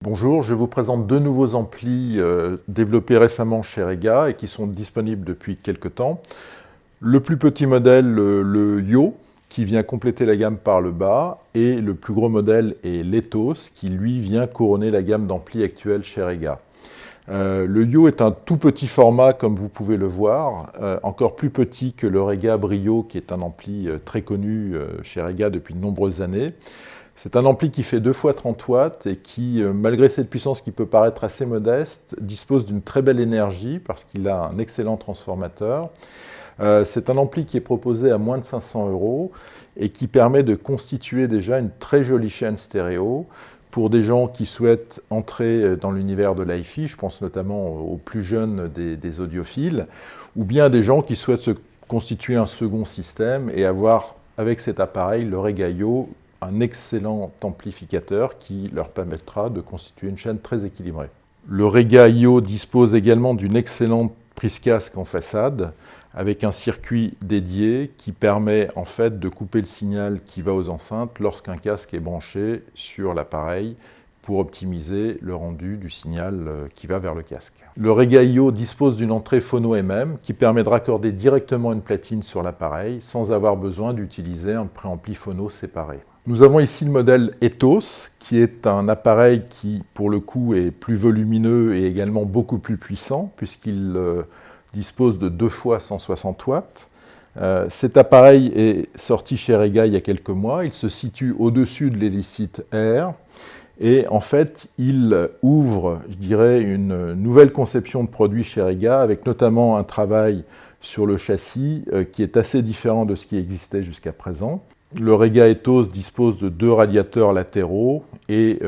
Bonjour, je vous présente deux nouveaux amplis développés récemment chez Rega et qui sont disponibles depuis quelques temps. Le plus petit modèle, le Yo, qui vient compléter la gamme par le bas, et le plus gros modèle est l'Ethos, qui lui vient couronner la gamme d'amplis actuelle chez Rega. Le Yo est un tout petit format, comme vous pouvez le voir, encore plus petit que le Rega Brio, qui est un ampli très connu chez Rega depuis de nombreuses années. C'est un ampli qui fait 2 fois 30 watts et qui, malgré cette puissance qui peut paraître assez modeste, dispose d'une très belle énergie parce qu'il a un excellent transformateur. C'est un ampli qui est proposé à moins de 500 € et qui permet de constituer déjà une très jolie chaîne stéréo pour des gens qui souhaitent entrer dans l'univers de l'hi-fi, je pense notamment aux plus jeunes des audiophiles, ou bien des gens qui souhaitent se constituer un second système et avoir avec cet appareil, le Rega Yo, un excellent amplificateur qui leur permettra de constituer une chaîne très équilibrée. Le Rega Yo dispose également d'une excellente prise casque en façade avec un circuit dédié qui permet en fait de couper le signal qui va aux enceintes lorsqu'un casque est branché sur l'appareil pour optimiser le rendu du signal qui va vers le casque. Le Rega Yo dispose d'une entrée phono MM qui permet de raccorder directement une platine sur l'appareil sans avoir besoin d'utiliser un préampli phono séparé. Nous avons ici le modèle Ethos, qui est un appareil qui, pour le coup, est plus volumineux et également beaucoup plus puissant, puisqu'il dispose de 2 fois 160 watts. Cet appareil est sorti chez Rega il y a quelques mois. Il se situe au-dessus de l'Elicit Air. Et en fait, il ouvre, je dirais, une nouvelle conception de produit chez Rega, avec notamment un travail sur le châssis qui est assez différent de ce qui existait jusqu'à présent. Le Rega Ethos dispose de 2 radiateurs latéraux et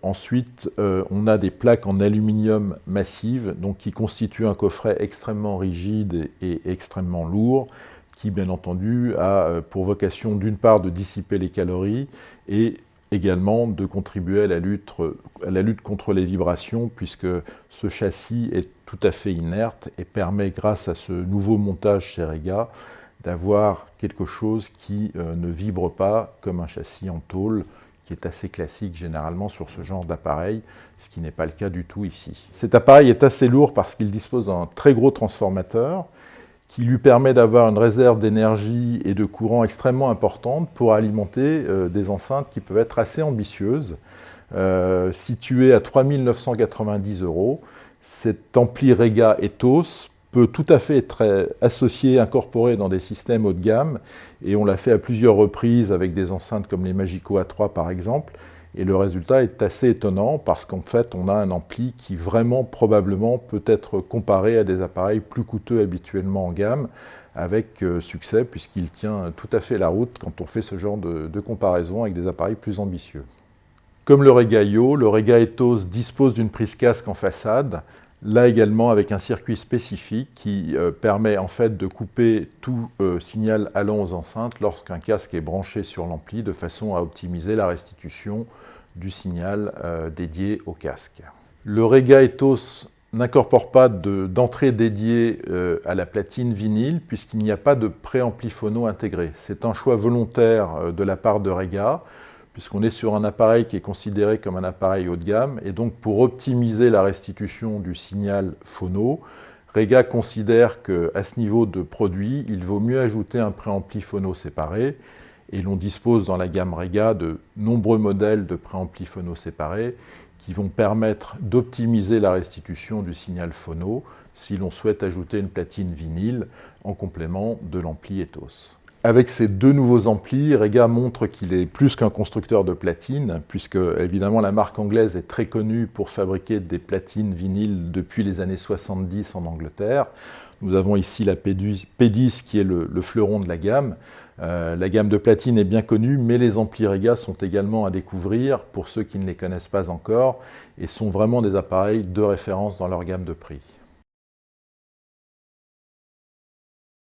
ensuite on a des plaques en aluminium massive donc qui constituent un coffret extrêmement rigide et extrêmement lourd qui bien entendu a pour vocation d'une part de dissiper les calories et également de contribuer à la lutte contre les vibrations puisque ce châssis est tout à fait inerte et permet grâce à ce nouveau montage chez Rega d'avoir quelque chose qui ne vibre pas comme un châssis en tôle, qui est assez classique généralement sur ce genre d'appareil, ce qui n'est pas le cas du tout ici. Cet appareil est assez lourd parce qu'il dispose d'un très gros transformateur qui lui permet d'avoir une réserve d'énergie et de courant extrêmement importante pour alimenter des enceintes qui peuvent être assez ambitieuses. Situé à 3 990 €, cet ampli Rega Ethos peut tout à fait être associé, incorporé dans des systèmes haut de gamme, et on l'a fait à plusieurs reprises avec des enceintes comme les Magico A3 par exemple, et le résultat est assez étonnant parce qu'en fait on a un ampli qui vraiment probablement peut être comparé à des appareils plus coûteux habituellement en gamme, avec succès puisqu'il tient tout à fait la route quand on fait ce genre de comparaison avec des appareils plus ambitieux. Comme le Rega Yo, le Rega Ethos dispose d'une prise casque en façade, là également avec un circuit spécifique qui permet en fait de couper tout signal allant aux enceintes lorsqu'un casque est branché sur l'ampli de façon à optimiser la restitution du signal dédié au casque. Le Rega Ethos n'incorpore pas d'entrée dédiée à la platine vinyle puisqu'il n'y a pas de préampli phono intégré. C'est un choix volontaire de la part de Rega, puisqu'on est sur un appareil qui est considéré comme un appareil haut de gamme, et donc pour optimiser la restitution du signal phono, Rega considère qu'à ce niveau de produit, il vaut mieux ajouter un préampli phono séparé, et l'on dispose dans la gamme Rega de nombreux modèles de préampli phono séparés qui vont permettre d'optimiser la restitution du signal phono si l'on souhaite ajouter une platine vinyle en complément de l'ampli Ethos. Avec ces deux nouveaux amplis, Rega montre qu'il est plus qu'un constructeur de platines, puisque évidemment la marque anglaise est très connue pour fabriquer des platines vinyles depuis les années 70 en Angleterre. Nous avons ici la P10 qui est le fleuron de la gamme. La gamme de platines est bien connue, mais les amplis Rega sont également à découvrir pour ceux qui ne les connaissent pas encore et sont vraiment des appareils de référence dans leur gamme de prix.